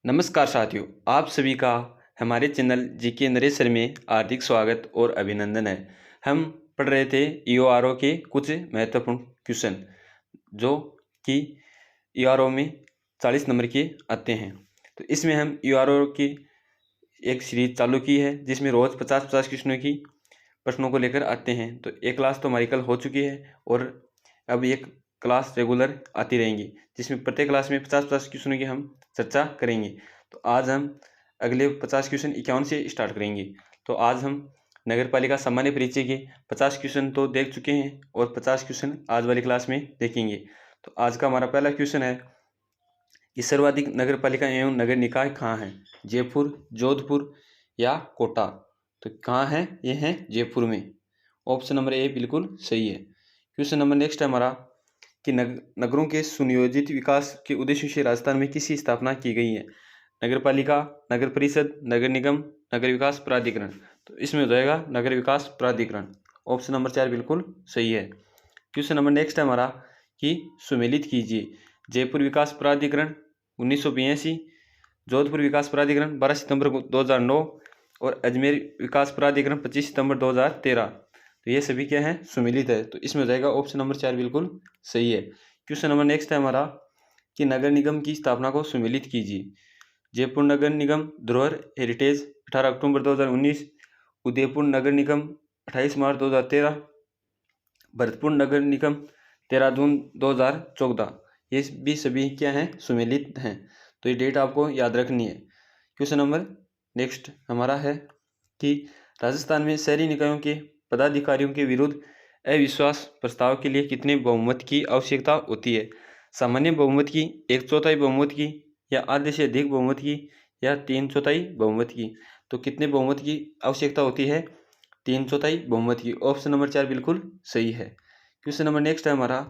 नमस्कार साथियों, आप सभी का हमारे चैनल जीके नरेश में हार्दिक स्वागत और अभिनंदन है। हम पढ़ रहे थे ईओआरओ के कुछ महत्वपूर्ण क्वेश्चन जो कि ईओआरओ में 40 नंबर के आते हैं। तो इसमें हम ईओआरओ की एक सीरीज चालू की है जिसमें रोज़ 50-50 क्वेश्चनों की प्रश्नों को लेकर आते हैं। तो एक क्लास तो हमारी कल हो चुकी है और अब एक क्लास रेगुलर आती रहेंगी जिसमें प्रत्येक क्लास में 50-50 क्वेश्चनों की हम चर्चा करेंगे। तो आज हम अगले 50 क्वेश्चन 51 से स्टार्ट करेंगे। तो आज हम नगर पालिका सामान्य परिचय के 50 क्वेश्चन तो देख चुके हैं और 50 क्वेश्चन आज वाली क्लास में देखेंगे। तो आज का हमारा पहला क्वेश्चन है कि सर्वाधिक नगर पालिका एवं नगर निकाय कहाँ हैं? जयपुर, जोधपुर या कोटा? तो कहाँ है? ये है जयपुर में। ऑप्शन नंबर ए बिल्कुल सही है। क्वेश्चन नंबर नेक्स्ट है हमारा कि नगरों के सुनियोजित विकास के उद्देश्य से राजस्थान में किसकी स्थापना की गई है? नगर पालिका, नगर परिषद, नगर निगम, नगर विकास प्राधिकरण? तो इसमें हो जाएगा नगर विकास प्राधिकरण। ऑप्शन नंबर 4 बिल्कुल सही है। क्वेश्चन नंबर नेक्स्ट है हमारा कि सुमेलित कीजिए। जयपुर विकास प्राधिकरण 1982, जोधपुर विकास प्राधिकरण 12 सितंबर 2009 और अजमेर विकास प्राधिकरण 25 सितंबर 2013। तो ये सभी क्या है? सुमेलित है। तो इसमें हो जाएगा ऑप्शन नंबर 4 बिल्कुल सही है। क्वेश्चन नंबर नेक्स्ट है हमारा कि नगर निगम की स्थापना को सुमेलित कीजिए। जयपुर नगर निगम धरोहर हेरिटेज 18 अक्टूबर 2019, उदयपुर नगर निगम 28 मार्च 2013, भरतपुर नगर निगम 13 जून 2014। ये भी सभी क्या हैं? सुमेलित हैं। तो ये डेट आपको याद रखनी है। क्वेश्चन नंबर नेक्स्ट हमारा है कि राजस्थान में शहरी निकायों के पदाधिकारियों के विरुद्ध अविश्वास प्रस्ताव के लिए कितने बहुमत की आवश्यकता होती है? सामान्य बहुमत की, 1/4 बहुमत की, या आधे से अधिक बहुमत की, या 3/4 बहुमत की? तो कितने बहुमत की आवश्यकता होती है? 3/4 बहुमत की। ऑप्शन नंबर 4 बिल्कुल सही है। क्वेश्चन नंबर नेक्स्ट है हमारा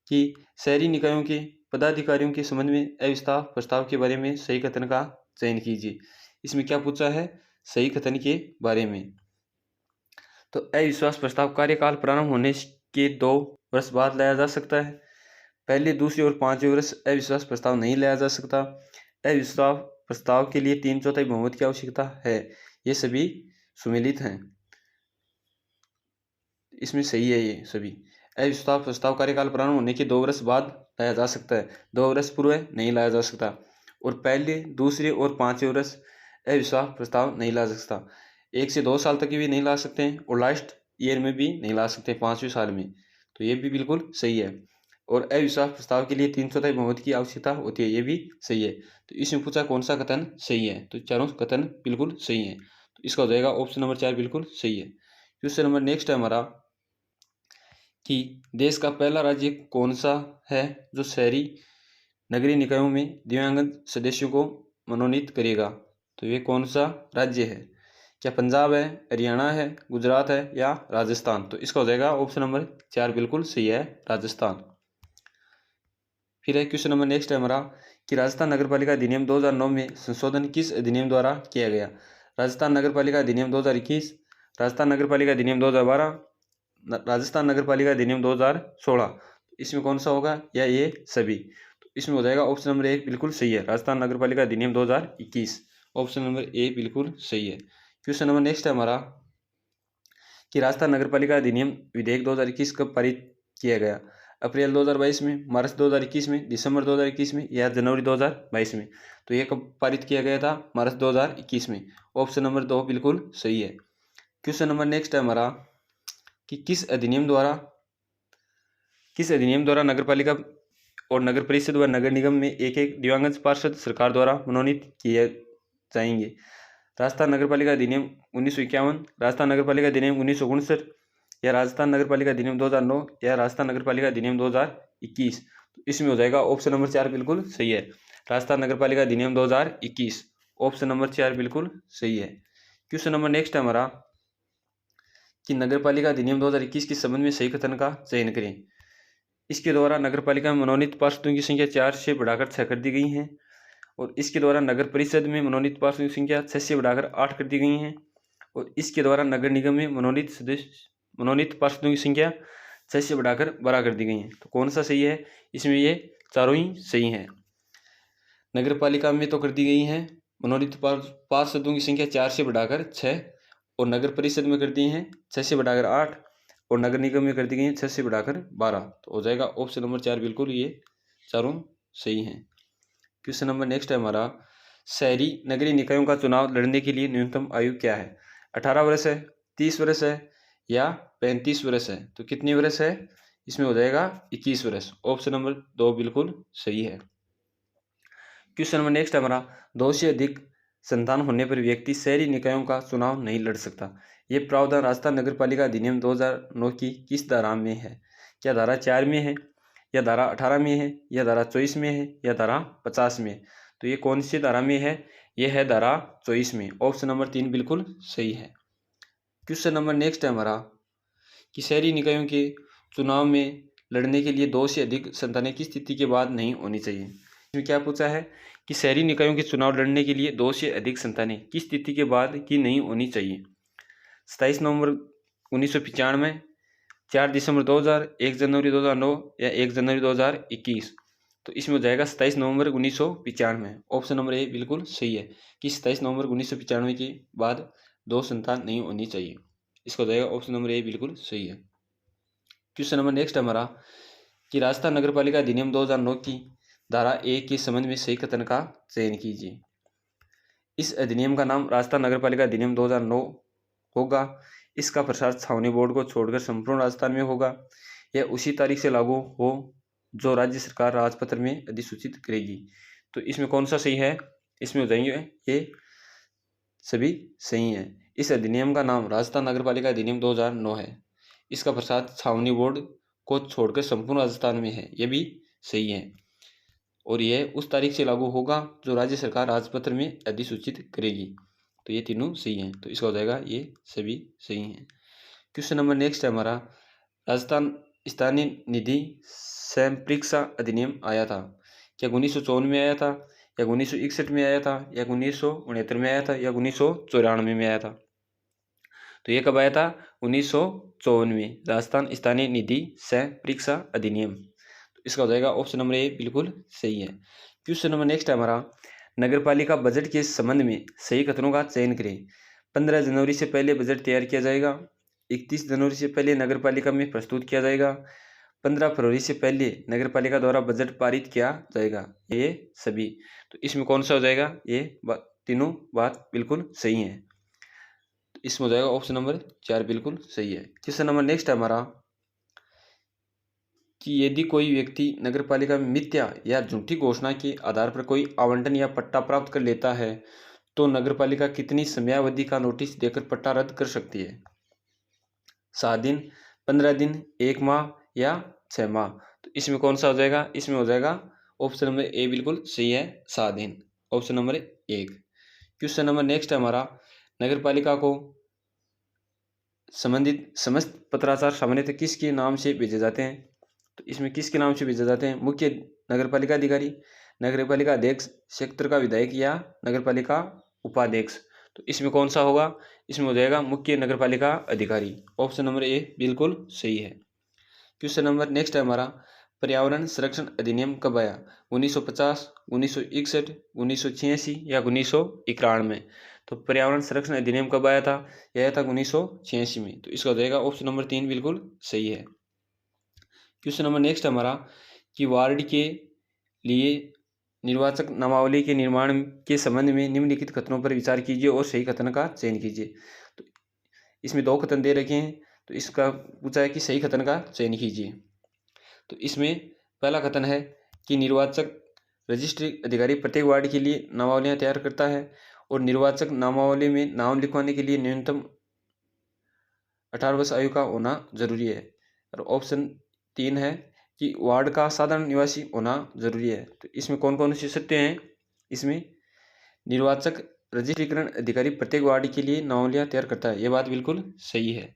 कि शहरी निकायों के पदाधिकारियों के संबंध में अविश्वास प्रस्ताव के बारे में सही कथन का चयन कीजिए। इसमें क्या पूछा है? सही कथन के बारे में। तो अविश्वास प्रस्ताव कार्यकाल प्रारंभ होने के 2 वर्ष बाद लाया जा सकता है। पहले, दूसरे और 5वें वर्ष अविश्वास प्रस्ताव नहीं लाया जा सकता। अविश्वास प्रस्ताव के लिए 3/4 बहुमत की आवश्यकता है। ये सभी सुमेलित हैं। इसमें सही है ये सभी। अविश्वास प्रस्ताव कार्यकाल प्रारंभ होने के 2 वर्ष बाद लाया जा सकता है। 2 वर्ष पूर्व नहीं लाया जा सकता। और पहले, दूसरे और 5वें वर्ष अविश्वास प्रस्ताव नहीं ला सकता। 1 से 2 साल तक भी नहीं ला सकते हैं और लास्ट ईयर में भी नहीं ला सकते, 5वें साल में। तो ये भी बिल्कुल सही है। और अविश्वास प्रस्ताव के लिए 3/4 बहुमत की आवश्यकता होती है, ये भी सही है। तो इसमें पूछा कौन सा कथन सही है? तो चारों कथन बिल्कुल सही है। तो इसका हो जाएगा ऑप्शन नंबर 4 बिल्कुल सही है। क्वेश्चन नंबर नेक्स्ट है हमारा कि देश का पहला राज्य कौन सा है जो शहरी नगरीय निकायों में दिव्यांग सदस्यों को मनोनीत करेगा? तो ये कौन सा राज्य है? क्या पंजाब है, हरियाणा है, गुजरात है, या राजस्थान? तो इसका हो जाएगा ऑप्शन नंबर 4 बिल्कुल सही है, राजस्थान। फिर है क्वेश्चन नंबर नेक्स्ट है हमारा कि राजस्थान नगर पालिका अधिनियम 2009 में संशोधन किस अधिनियम द्वारा किया गया? राजस्थान नगर पालिका अधिनियम 2021, राजस्थान नगर पालिका अधिनियम 2012, राजस्थान नगर पालिका अधिनियम 2016। इसमें कौन सा होगा? या ये सभी? तो इसमें हो जाएगा ऑप्शन नंबर 1 बिल्कुल सही है, राजस्थान नगर पालिका अधिनियम 2021। ऑप्शन नंबर ए बिल्कुल सही है। क्वेश्चन नंबर नेक्स्ट है हमारा कि राजस्थान नगर पालिका अधिनियम विधेयक 2021 कब पारित किया गया? अप्रैल 2022 में, मार्च 2021 में, दिसंबर 2021 में, या जनवरी 2022 में? तो ये कब पारित किया गया था? मार्च 2021 में। ऑप्शन नंबर 2 बिल्कुल सही है। क्वेश्चन नंबर नेक्स्ट है हमारा कि किस अधिनियम द्वारा नगर पालिका और नगर परिषद व नगर निगम में एक एक दिव्यांग पार्षद सरकार द्वारा मनोनीत किए जाएंगे? राजस्थान नगर पालिका अधिनियम 1951, राजस्थान नगर पालिका अधिनियम 1959, या राजस्थान नगर पालिका अधिनियम 2009, या राजस्थान नगर पालिका अधिनियम 2021? तो इसमें हो जाएगा ऑप्शन नंबर 4 बिल्कुल सही है, राजस्थान नगर पालिका अधिनियम 2021। ऑप्शन नंबर 4 बिल्कुल सही है। क्वेश्चन नंबर नेक्स्ट है हमारा कि नगर पालिका अधिनियम 2021 के संबंध में सही कथन का चयन करें। इसके द्वारा नगर पालिका में मनोनीत पार्षदों की संख्या 4 से बढ़ाकर 6 कर दी गई है और इसके द्वारा नगर परिषद में मनोनीत पार्षदों की संख्या 6 से बढ़ाकर 8 कर दी गई है और इसके द्वारा नगर निगम में मनोनीत पार्षदों की संख्या 6 से बढ़ाकर 12 कर दी गई है। तो कौन सा सही है? इसमें ये चारों ही सही हैं। नगर पालिका में तो कर दी गई हैं मनोनीत पार्षदों की संख्या 4 से बढ़ाकर 6, और नगर परिषद में कर दी हैं 6 से बढ़ाकर 8, और नगर निगम में कर दी गई हैं 6 से बढ़ाकर 12। तो हो जाएगा ऑप्शन नंबर 4 बिल्कुल ये चारों सही हैं। क्वेश्चन नंबर नेक्स्ट है हमारा, शहरी नगरीय निकायों का चुनाव लड़ने के लिए न्यूनतम आयु क्या है? 18 वर्ष है, 30 वर्ष है या 35 वर्ष है? तो कितनी वर्ष है? इसमें हो जाएगा 21 वर्ष। ऑप्शन नंबर 2 बिल्कुल सही है। क्वेश्चन नंबर नेक्स्ट है हमारा, 2 से अधिक संतान होने पर व्यक्ति शहरी निकायों का चुनाव नहीं लड़ सकता। ये प्रावधान राजस्थान नगर पालिका अधिनियम 2009 की किस धारा में है? क्या धारा 4 में है, या धारा 18 में है, या धारा 24 में है, या धारा 50 में? तो ये कौन सी धारा में है? ये है धारा 24 में। ऑप्शन नंबर 3 बिल्कुल सही है। क्वेश्चन नंबर नेक्स्ट है हमारा, कि शहरी निकायों के चुनाव में लड़ने के लिए 2 से अधिक संतानें किस स्थिति के बाद नहीं होनी चाहिए? इसमें क्या पूछा है कि शहरी निकायों के चुनाव लड़ने के लिए 2 से अधिक संतानें किस स्थिति के बाद की नहीं होनी चाहिए? 27 नवंबर 1995, 4 दिसंबर 2000, 1 जनवरी 2009 या 1 जनवरी 2021? तो इसमें हो जाएगा 27 नवंबर 1995। ऑप्शन नंबर ए बिल्कुल सही है कि 27 नवंबर 1995 के बाद 2 संतान नहीं होनी चाहिए। इसका हो जाएगा ऑप्शन नंबर ए बिल्कुल सही है। क्वेश्चन नंबर नेक्स्ट हमारा, कि राजस्थान नगर पालिका अधिनियम 2009 की धारा 1 के संबंध में सही कथन का चयन कीजिए। इस अधिनियम का नाम राजस्थान नगर पालिका अधिनियम 2009 होगा। इसका प्रसार छावनी बोर्ड को छोड़कर संपूर्ण राजस्थान में होगा। यह उसी तारीख से लागू हो जो राज्य सरकार राजपत्र में अधिसूचित करेगी। तो इसमें कौन सा सही है? इसमें हो जाएंगे ये सभी सही हैं। इस अधिनियम का नाम राजस्थान नगर पालिका अधिनियम 2009 है। इसका प्रसार छावनी बोर्ड को छोड़कर संपूर्ण राजस्थान में है, यह भी सही है। और यह उस तारीख से लागू होगा जो राज्य सरकार राजपत्र में अधिसूचित करेगी। तो ये तीनों सही हैं। तो इसका हो जाएगा ये सभी सही हैं। क्वेश्चन नंबर नेक्स्ट है हमारा, राजस्थान स्थानीय निधि संप्रेक्षा अधिनियम आया था। क्या 1954 में आया था, या 1961 में आया था, या 1969 में आया था, या 1994 में आया था? तो ये कब आया था? 1954 में, राजस्थान स्थानीय निधि संप्रेक्षा अधिनियम। तो इसका हो जाएगा ऑप्शन नंबर ए बिल्कुल सही है। क्वेश्चन नंबर नेक्स्ट है हमारा, नगरपालिका बजट के संबंध में सही कथनों का चयन करें। 15 जनवरी से पहले बजट तैयार किया जाएगा, 31 जनवरी से पहले नगरपालिका में प्रस्तुत किया जाएगा, 15 फरवरी से पहले नगरपालिका द्वारा बजट पारित किया जाएगा, ये सभी। तो इसमें कौन सा हो जाएगा? ये तीनों बात बिल्कुल सही है। तो इसमें हो जाएगा ऑप्शन नंबर 4 बिल्कुल सही है। क्वेश्चन नंबर नेक्स्ट है हमारा, कि यदि कोई व्यक्ति नगरपालिका में मिथ्या या झूठी घोषणा के आधार पर कोई आवंटन या पट्टा प्राप्त कर लेता है तो नगरपालिका कितनी समयावधि का नोटिस देकर पट्टा रद्द कर सकती है? 7 दिन, 15 दिन, 1 माह या 6 माह? तो इसमें कौन सा हो जाएगा? इसमें हो जाएगा ऑप्शन नंबर ए बिल्कुल सही है, 7 दिन। Option number 1। Question number next है हमारा, नगरपालिका को संबंधित समस्त पत्राचार सामान्यतः किसके नाम से भेजे जाते हैं? तो इसमें किसके नाम से भेजे जाते हैं? मुख्य नगरपालिका अधिकारी, नगरपालिका अध्यक्ष, क्षेत्र का विधायक या नगरपालिका उपाध्यक्ष? तो इसमें कौन सा होगा? इसमें हो जाएगा मुख्य नगरपालिका अधिकारी। ऑप्शन नंबर ए बिल्कुल सही है। क्वेश्चन नंबर नेक्स्ट है हमारा, पर्यावरण संरक्षण अधिनियम कब आया? 1950, 1961, 1986 या 1991? तो पर्यावरण संरक्षण अधिनियम कब आया था? यह आया था 1986 में। तो इसका हो जाएगा ऑप्शन नंबर 3 बिल्कुल सही है। क्वेश्चन नंबर नेक्स्ट हमारा, कि वार्ड के लिए निर्वाचक नामावली के निर्माण के संबंध में निम्नलिखित कथनों पर विचार कीजिए और सही कथन का चयन कीजिए। तो इसमें 2 कथन दे रखे हैं, तो इसका पूछा है कि सही कथन का चयन कीजिए। तो इसमें पहला कथन है कि निर्वाचक रजिस्ट्री अधिकारी प्रत्येक वार्ड के लिए नामावलियां तैयार करता है और निर्वाचक नामावली में नाम लिखवाने के लिए न्यूनतम 18 वर्ष आयु का होना जरूरी है। और ऑप्शन 3 है कि वार्ड का साधारण निवासी होना जरूरी है। तो इसमें कौन कौन से सत्य हैं? इसमें निर्वाचक रजिस्ट्रीकरण अधिकारी प्रत्येक वार्ड के लिए नामावलियां तैयार करता है, यह बात बिल्कुल सही है।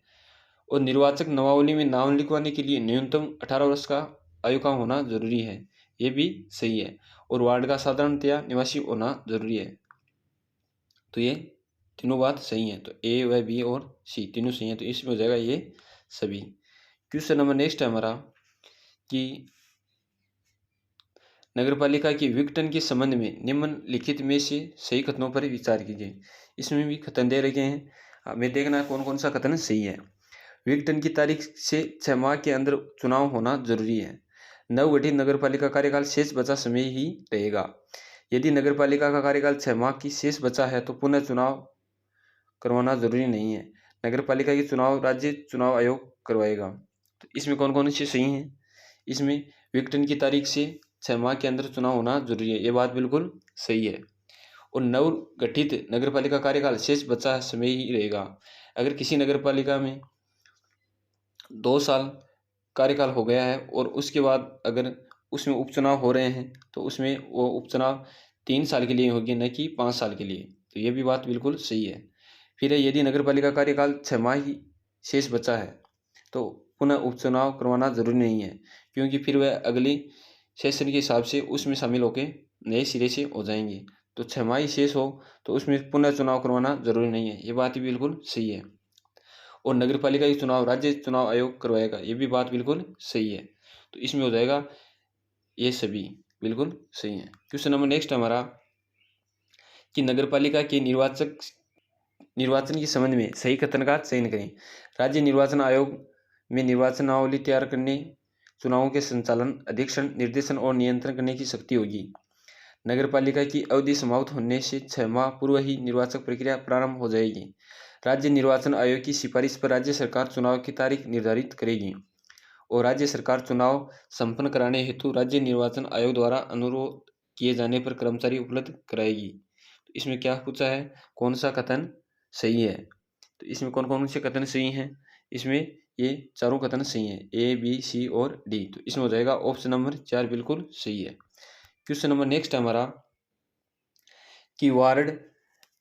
और निर्वाचक नामावली में नाम लिखवाने के लिए न्यूनतम 18 वर्ष का आयु का होना जरूरी है, ये भी सही है। और वार्ड का साधारणतया निवासी होना जरूरी है। तो ये तीनों बात सही है। तो ए व बी और सी तीनों सही है। तो इसमें हो जाएगा ये सभी। क्वेश्चन नंबर नेक्स्ट है हमारा, कि नगरपालिका के विघटन के संबंध में निम्नलिखित में से सही कथनों पर विचार कीजिए। इसमें भी कथन दे रखे हैं, हमें देखना कौन कौन सा कथन सही है। विघटन की तारीख से 6 माह के अंदर चुनाव होना जरूरी है। नवगठित नगरपालिका कार्यकाल शेष बचा समय ही रहेगा। यदि नगरपालिका का कार्यकाल 6 माह की शेष बचा है तो पुनः चुनाव करवाना जरूरी नहीं है। नगरपालिका के चुनाव राज्य चुनाव आयोग करवाएगा। तो इसमें कौन कौन से सही हैं? इसमें विघटन की तारीख से 6 माह के अंदर चुनाव होना जरूरी है, ये बात बिल्कुल सही है। और नवगठित नगरपालिका कार्यकाल शेष बचा समय ही रहेगा। अगर किसी नगरपालिका में 2 साल कार्यकाल हो गया है और उसके बाद अगर उसमें उपचुनाव हो रहे हैं तो उसमें वो उपचुनाव 3 साल के लिए होगी, न कि 5 साल के लिए। तो ये भी बात बिल्कुल सही है। फिर यदि नगरपालिका कार्यकाल 6 माह ही शेष बचा है तो पुनः उपचुनाव करवाना जरूरी नहीं है, क्योंकि फिर वह अगली सेशन के हिसाब से उसमें शामिल होकर नए सिरे से हो जाएंगे। तो 6 माह ही शेष हो तो उसमें पुनः चुनाव करवाना जरूरी नहीं है, ये बात भी बिल्कुल सही है। और नगरपालिका के चुनाव राज्य चुनाव आयोग करवाएगा, ये भी बात बिल्कुल सही है। तो इसमें हो जाएगा ये सभी बिल्कुल सही है। क्वेश्चन नंबर नेक्स्ट हमारा कि नगरपालिका के निर्वाचन के संबंध में सही कथन का चयन करें। राज्य निर्वाचन आयोग में निर्वाचनावली तैयार करने, चुनावों के संचालन, अधीक्षण, निर्देशन और नियंत्रण करने की शक्ति होगी। नगरपालिका की अवधि समाप्त होने से 6 माह पूर्व ही निर्वाचक प्रक्रिया प्रारंभ हो जाएगी। राज्य निर्वाचन आयोग की सिफारिश पर राज्य सरकार चुनाव की तारीख निर्धारित करेगी और राज्य सरकार चुनाव संपन्न कराने हेतु राज्य निर्वाचन आयोग द्वारा अनुरोध किए जाने पर कर्मचारी उपलब्ध कराएगी। तो इसमें क्या पूछा है, कौन सा कथन सही है? तो इसमें कौन कौन से कथन सही हैं? इसमें ये चारों कथन सही हैं, ए, बी, सी और डी। तो इसमें हो जाएगा ऑप्शन नंबर 4 बिल्कुल सही है। क्वेश्चन नंबर नेक्स्ट है हमारा कि वार्ड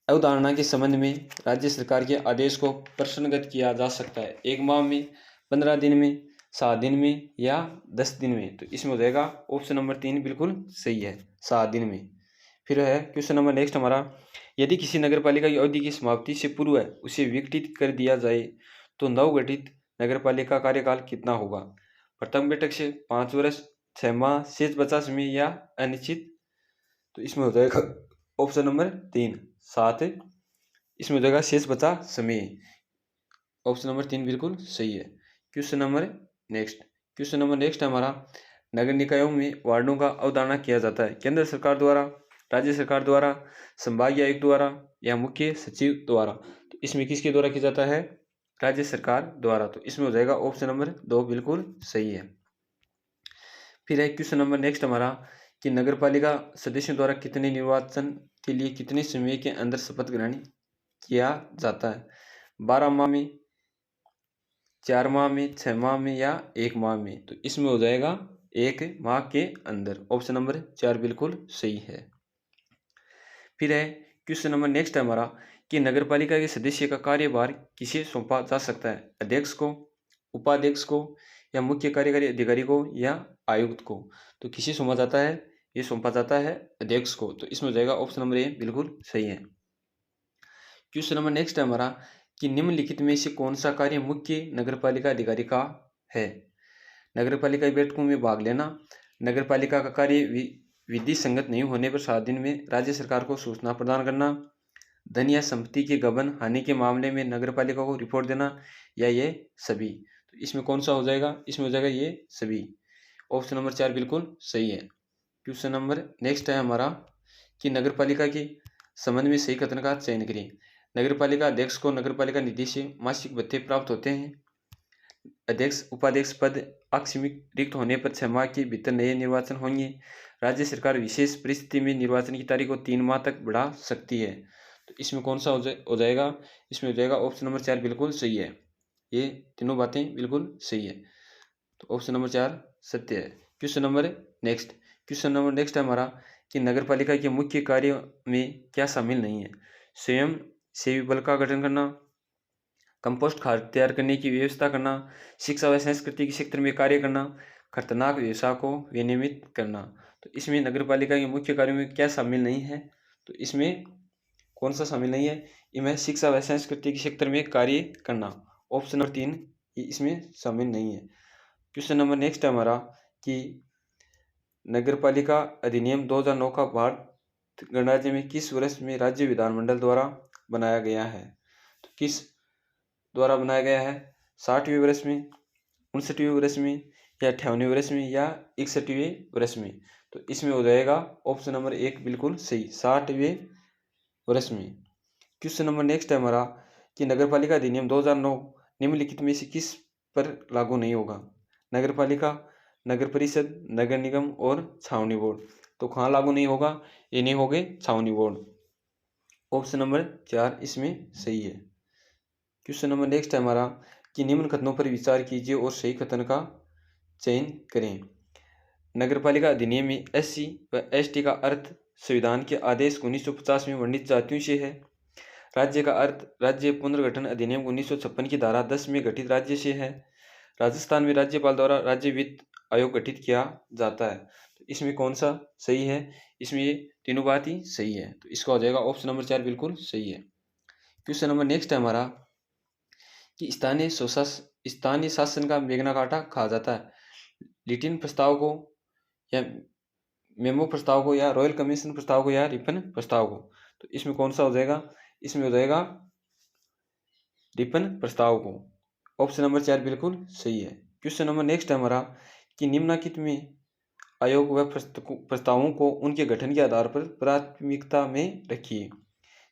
अवधारणा के संबंध में राज्य सरकार के आदेश को प्रश्नगत किया जा सकता है 1 माह में, 15 दिन में, 7 दिन में या 10 दिन में। तो इसमें हो जाएगा ऑप्शन नंबर 3 बिल्कुल सही है, 7 दिन में। फिर है क्वेश्चन नंबर नेक्स्ट हमारा, यदि किसी नगरपालिका की अवधि की समाप्ति से पूर्व उसे विघटित कर दिया जाए तो नवगठित नगरपालिका कार्यकाल कितना होगा? प्रथम बैठक से 5 वर्ष, 6 माह, शेष बचा समय या अनिश्चित। तो इसमें हो जाएगा ऑप्शन नंबर 3 7। इसमें हो जाएगा शेष बचा समय, ऑप्शन नंबर 3 बिल्कुल सही है। क्वेश्चन नंबर नेक्स्ट है हमारा, नगर निकायों में वार्डों का अवधारणा किया जाता है केंद्र सरकार द्वारा, राज्य सरकार द्वारा, संभागीय आयुक्त द्वारा या मुख्य सचिव द्वारा। तो इसमें किसके द्वारा किया जाता है? राज्य सरकार द्वारा। तो इसमें हो जाएगा ऑप्शन नंबर 2 बिल्कुल सही है। फिर है क्वेश्चन नंबर नेक्स्ट हमारा कि नगरपालिका सदस्यों द्वारा कितने निर्वाचन के लिए कितने समय के अंदर शपथ ग्रहण किया जाता है? 12 माह में, 4 माह में, 6 माह में या 1 माह में। तो इसमें हो जाएगा 1 माह के अंदर, ऑप्शन नंबर 4 बिल्कुल सही है। फिर है क्वेश्चन नंबर नेक्स्ट है हमारा कि नगरपालिका के सदस्य का कार्यभार किसे सौंपा जा सकता है? अध्यक्ष को, उपाध्यक्ष को या मुख्य कार्यकारी अधिकारी को या आयुक्त को। तो किसे सौंपा जाता है? ये सौंपा जाता है अध्यक्ष को। तो इसमें हो जाएगा ऑप्शन नंबर ए बिल्कुल सही है। क्वेश्चन नंबर नेक्स्ट है हमारा कि निम्नलिखित में से कौन सा कार्य मुख्य नगरपालिका अधिकारी का है? नगरपालिका बैठकों में भाग लेना, नगरपालिका का कार्य विधि संगत नहीं होने पर 7 दिन में राज्य सरकार को सूचना प्रदान करना, धन या संपत्ति के गबन हानि के मामले में नगरपालिका को रिपोर्ट देना या ये सभी। तो इसमें कौन सा हो जाएगा? इसमें हो जाएगा ये सभी, ऑप्शन नंबर 4 बिल्कुल सही है। क्वेश्चन नंबर नेक्स्ट है हमारा कि नगरपालिका के संबंध में सही कथन का चयन करें। नगरपालिका अध्यक्ष को नगरपालिका निधि से मासिक भत्ते प्राप्त होते हैं। अध्यक्ष उपाध्यक्ष पद आकस्मिक रिक्त होने पर 6 माह के भीतर नए निर्वाचन होंगे। राज्य सरकार विशेष परिस्थिति में निर्वाचन की तारीख को 3 माह तक बढ़ा सकती है। तो इसमें कौन सा हो जाएगा? इसमें हो जाएगा ऑप्शन नंबर 4 बिल्कुल सही है। ये तीनों बातें बिल्कुल सही है, तो ऑप्शन नंबर 4 सत्य है। क्वेश्चन नंबर नेक्स्ट है हमारा कि नगरपालिका के मुख्य कार्यों में क्या शामिल नहीं है? स्वयं सेवी बल का गठन करना, कंपोस्ट खाद तैयार करने की व्यवस्था करना, शिक्षा व संस्कृति के क्षेत्र में कार्य करना, खतरनाक व्यवसाय को विनियमित करना। तो इसमें नगरपालिका के मुख्य कार्यों में क्या शामिल नहीं है? तो इसमें कौन सा शामिल नहीं है? इनमें शिक्षा व संस्कृति के क्षेत्र में कार्य करना, ऑप्शन नंबर 3 इसमें शामिल नहीं है। क्वेश्चन नंबर नेक्स्ट है हमारा कि नगरपालिका अधिनियम 2009 का भारत गणराज्य में किस वर्ष में राज्य विधानमंडल द्वारा बनाया गया है? तो किस द्वारा बनाया गया है? 60वें वर्ष में, 59वें वर्ष में, या 58वें वर्ष में, या 61वें वर्ष में? तो इसमें हो जाएगा ऑप्शन नंबर 1 बिल्कुल सही, 60वें वर्ष में। क्वेश्चन नंबर नेक्स्ट है हमारा कि नगरपालिका अधिनियम 2009 निम्नलिखित में से किस पर लागू नहीं होगा? नगरपालिका, नगर परिषद, नगर निगम और छावनी बोर्ड। तो कहाँ लागू नहीं होगा? ये नहीं होंगे छावनी बोर्ड। ऑप्शन नंबर 4 इसमें सही है। क्वेश्चन नंबर नेक्स्ट है हमारा कि निम्न कथनों पर विचार कीजिए और सही कथन का चयन करें। नगरपालिका अधिनियम में SC व ST का अर्थ संविधान के आदेश 1950 में वर्णित जातियों से है। राज्य का अर्थ राज्य पुनर्गठन अधिनियम 1956 की धारा 10 में गठित राज्य से है। राजस्थान में राज्यपाल द्वारा राज्य वित्त आयोग गठित किया जाता है। तो इसमें कौन सा सही है? इसमें ये तीनों बात ही सही है, तो इसका हो जाएगा ऑप्शन नंबर 4 बिल्कुल सही है। क्वेश्चन नंबर नेक्स्ट है हमारा कि स्थानीय शासन का मेगना काटा कहा जाता है। लिटिन प्रस्ताव को, या मेमो प्रस्ताव को, या रॉयल कमीशन प्रस्ताव को, या रिपन प्रस्ताव को? तो इसमें कौन सा हो जाएगा? इसमें हो जाएगा रिपन प्रस्ताव को। ऑप्शन नंबर 4 बिल्कुल सही है। क्वेश्चन नंबर नेक्स्ट है हमारा कि निम्नलिखित में आयोग व प्रस्तावों को उनके गठन के आधार पर प्राथमिकता में रखिए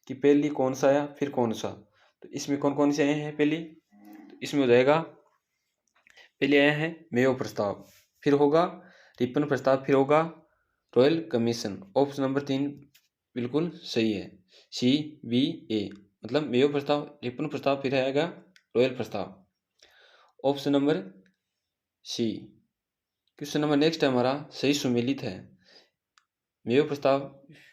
कि पहली कौन सा या फिर कौन सा? तो इसमें कौन कौन से आए हैं पहले? तो इसमें हो जाएगा पहले आया है मेयो प्रस्ताव, फिर होगा रिपन प्रस्ताव, फिर होगा रॉयल कमीशन। ऑप्शन नंबर 3 बिल्कुल सही है, CBA, मतलब मेयो प्रस्ताव, रिपन प्रस्ताव, फिर आएगा रॉयल प्रस्ताव। Option number C। Question number next है हमारा सही सुमेलित है। मेयो प्रस्ताव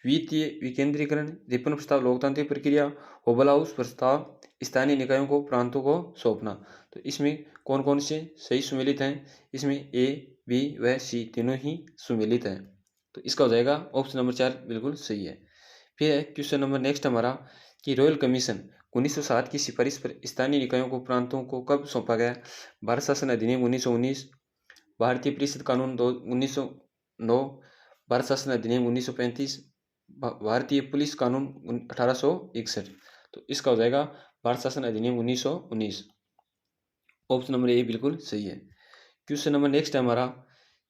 वित्तीय विकेंद्रीकरण, रिपन प्रस्ताव लोकतांत्रिक प्रक्रिया, ओवल हाउस प्रस्ताव स्थानीय निकायों को प्रांतों को सौंपना। तो इसमें कौन कौन से सही सुमेलित हैं? इसमें A, B व C तीनों ही सुमेलित हैं, तो इसका हो जाएगा ऑप्शन नंबर 4 बिल्कुल सही है। फिर है क्वेश्चन नंबर नेक्स्ट हमारा कि रॉयल कमीशन 1907 की सिफारिश पर स्थानीय निकायों को प्रांतों को कब सौंपा गया? भारत शासन अधिनियम 1919, भारतीय परिषद कानून 1909, भारत शासन अधिनियम 1935, भारतीय पुलिस कानून 1861। तो इसका हो जाएगा भारत शासन अधिनियम 1919। ऑप्शन नंबर ए बिल्कुल सही है। क्वेश्चन नंबर नेक्स्ट है हमारा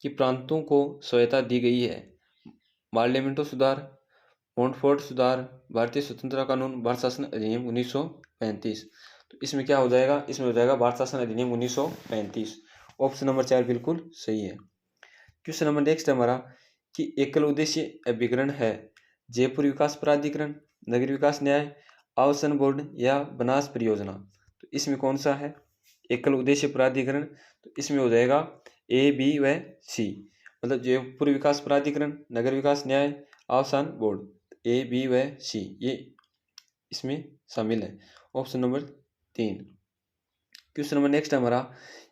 कि प्रांतों को स्वायत्ता दी गई है। पार्लियामेंटो सुधार, मोंटफोर्ट सुधार, भारतीय स्वतंत्रता कानून, भारत शासन अधिनियम 1935। तो इसमें क्या हो जाएगा? इसमें हो जाएगा भारत शासन अधिनियम 1935। ऑप्शन नंबर 4 बिल्कुल सही है। क्वेश्चन नंबर नेक्स्ट है हमारा कि एकल उद्देश्य अभिकरण है जयपुर विकास प्राधिकरण, नगर विकास न्याय, आवासन बोर्ड, या बनास परियोजना। तो इसमें कौन सा है एकल उद्देश्य प्राधिकरण? तो इसमें हो जाएगा A, B व C, मतलब जयपुर विकास प्राधिकरण, नगर विकास न्याय, आवासन बोर्ड, A, B व C ये इसमें शामिल है। Option number 3। Question number next है हमारा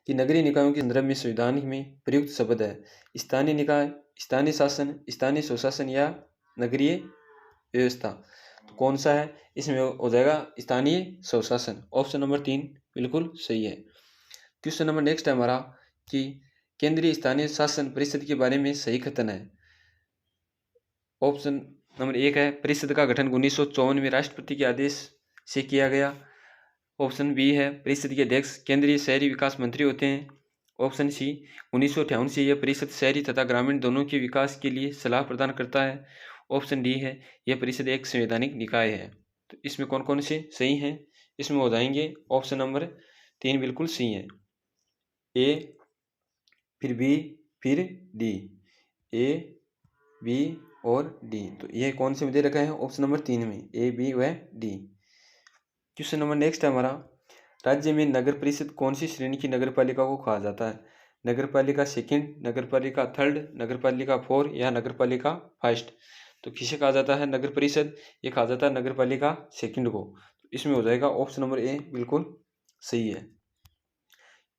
कि नगरीय निकायों के संदर्भ में संविधान में प्रयुक्त शब्द है स्थानीय निकाय, स्थानीय शासन, स्थानीय स्वशासन, या नगरीय व्यवस्था। तो कौन सा है? इसमें हो जाएगा स्थानीय स्वशासन। ऑप्शन नंबर 3 बिल्कुल सही है। क्वेश्चन नंबर नेक्स्ट है हमारा कि केंद्रीय स्थानीय शासन परिषद के बारे में सही कथन है। ऑप्शन नंबर 1 है परिषद का गठन 1954 में राष्ट्रपति के आदेश से किया गया। ऑप्शन बी है परिषद के अध्यक्ष केंद्रीय शहरी विकास मंत्री होते हैं। ऑप्शन सी 1958 से यह परिषद शहरी तथा ग्रामीण दोनों के विकास के लिए सलाह प्रदान करता है। ऑप्शन डी है यह परिषद एक संवैधानिक निकाय है। तो इसमें कौन कौन से सही हैं? इसमें हो जाएंगे ऑप्शन नंबर 3 बिल्कुल सही है, A, फिर B, फिर D, A, B और D। तो ये कौन से में दे रखा है? ऑप्शन नंबर 3 में A, B व D। क्वेश्चन नंबर नेक्स्ट है हमारा राज्य में नगर परिषद कौन सी श्रेणी की नगर पालिका को कहा जाता है? नगर पालिका सेकेंड, नगर पालिका थर्ड, नगर पालिका 4, या नगर पालिका फर्स्ट? तो किसे कहा जाता है नगर परिषद? ये कहा जाता है नगर पालिका सेकेंड को। तो इसमें हो जाएगा ऑप्शन नंबर A बिल्कुल सही है।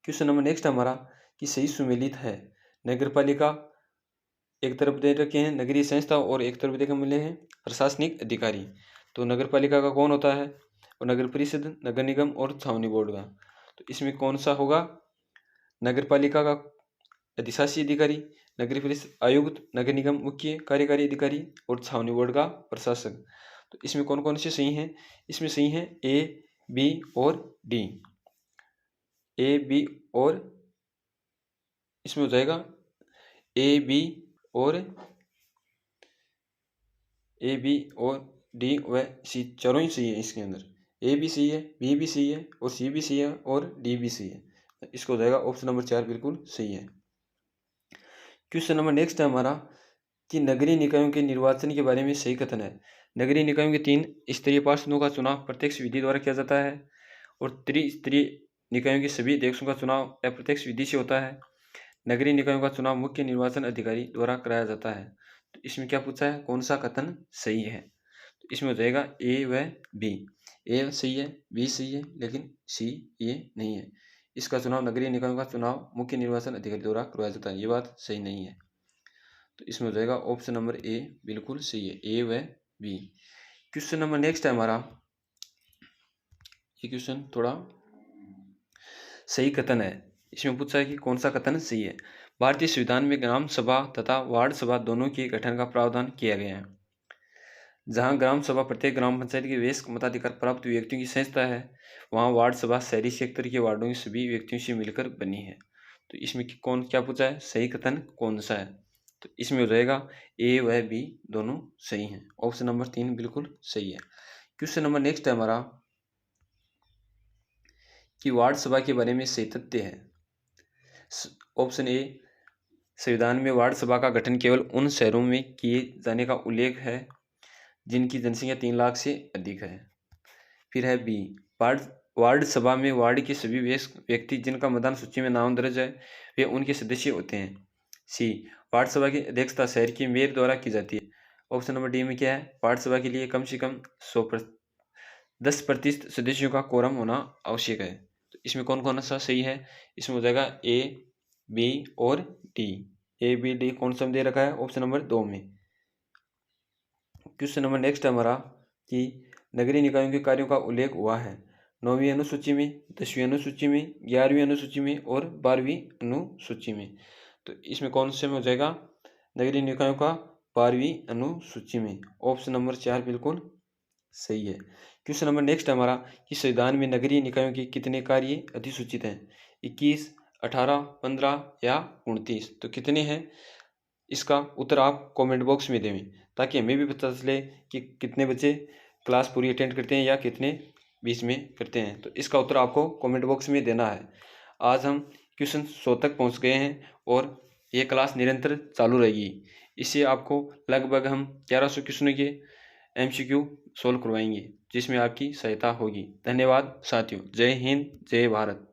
क्वेश्चन नंबर नेक्स्ट हमारा कि सही सुमेलित है। नगर पालिका एक तरफ दे रखे हैं नगरीय संस्था और एक तरफ देखा मिले हैं प्रशासनिक अधिकारी। तो नगर पालिका का कौन होता है? और नगर परिषद, नगर निगम और छावनी बोर्ड का। तो इसमें कौन सा होगा? नगर पालिका का अधिशासी अधिकारी, नगरीय परिषद आयुक्त, नगर निगम मुख्य कार्यकारी अधिकारी और छावनी बोर्ड का प्रशासक। तो इसमें कौन कौन से सही हैं? इसमें सही हैं ए, बी और डी। ए, बी और इसमें हो जाएगा ए, बी और डी व सी, चारों ही सही है। इसके अंदर ए भी सही है, बी भी सही है और सी भी सही है और डी भी सही है। इसको हो जाएगा ऑप्शन नंबर 4 बिल्कुल सही है। क्वेश्चन नंबर नेक्स्ट है हमारा कि नगरीय निकायों के निर्वाचन के बारे में सही कथन है। नगरीय निकायों के 3 स्तरीय पार्षदों का चुनाव प्रत्यक्ष विधि द्वारा किया जाता है और त्रिस्तरीय निकायों के सभी अध्यक्षों का चुनाव अप्रत्यक्ष विधि से होता है। नगरीय निकायों का चुनाव मुख्य निर्वाचन अधिकारी द्वारा कराया जाता है। तो इसमें क्या पूछा है, कौन सा कथन सही है? तो इसमें हो जाएगा ए व बी। ए सही है, बी सही है, लेकिन सी ये नहीं है। इसका चुनाव नगरीय निकायों का चुनाव मुख्य निर्वाचन अधिकारी द्वारा करवाया जाता है, ये बात सही नहीं है। तो इसमें हो जाएगा ऑप्शन नंबर ए बिल्कुल सही है, ए व बी। क्वेश्चन नंबर नेक्स्ट है हमारा, ये क्वेश्चन थोड़ा सही कथन है। इसमें पूछा है कि कौन सा कथन सही है। भारतीय संविधान में ग्राम सभा तथा वार्ड सभा दोनों के गठन का प्रावधान किया गया है। जहां ग्राम सभा प्रत्येक ग्राम पंचायत के वयस्क मताधिकार प्राप्त व्यक्तियों की संस्था है, वहां वार्ड सभा शहरी क्षेत्र के वार्डों के सभी व्यक्तियों से मिलकर बनी है। तो इसमें कौन क्या पूछा है, सही कथन कौन सा है? तो इसमें हो जाएगा ए व बी दोनों सही हैं। ऑप्शन नंबर 3 बिल्कुल सही है। क्वेश्चन नंबर नेक्स्ट है हमारा कि वार्ड सभा के बारे में सही तथ्य है। ऑप्शन ए, संविधान में वार्ड सभा का गठन केवल उन शहरों में किए जाने का उल्लेख है जिनकी जनसंख्या 3 लाख से अधिक है। फिर है बी, वार्ड सभा में वार्ड के सभी वयस्क व्यक्ति जिनका मतदान सूची में नाम दर्ज है वे उनके सदस्य होते हैं। सी, वार्ड सभा की अध्यक्षता शहर के मेयर द्वारा की जाती है। ऑप्शन नंबर डी में क्या है, वार्ड सभा के लिए कम से कम 10% सदस्यों का कोरम होना आवश्यक है। तो इसमें कौन कौन सा सही है? इसमें हो जाएगा ए, बी और डी। ए, बी, डी कौन सा दे रखा है ऑप्शन नंबर 2 में। क्वेश्चन नंबर नेक्स्ट है हमारा कि नगरीय निकायों के कार्यों का उल्लेख हुआ है 9वीं अनुसूची में, 10वीं अनुसूची में, 11वीं अनुसूची में और 12वीं अनुसूची में। तो इसमें कौन से में हो जाएगा, नगरीय निकायों का 12वीं अनुसूची में। ऑप्शन नंबर 4 बिल्कुल सही है। क्वेश्चन नंबर नेक्स्ट है हमारा कि संविधान में नगरीय निकायों के कितने कार्य अधिसूचित हैं? 21, 18, 15 या 29? तो कितने हैं? इसका उत्तर आप कमेंट बॉक्स में दें ताकि हमें भी पता चले कि कितने बच्चे क्लास पूरी अटेंड करते हैं या कितने बीच में करते हैं। तो इसका उत्तर आपको कमेंट बॉक्स में देना है। आज हम क्वेश्चन 100 तक पहुंच गए हैं और ये क्लास निरंतर चालू रहेगी। इससे आपको लगभग हम 1100 क्वेश्चनों के MCQ सोल्व करवाएंगे जिसमें आपकी सहायता होगी। धन्यवाद साथियों। जय हिंद, जय भारत।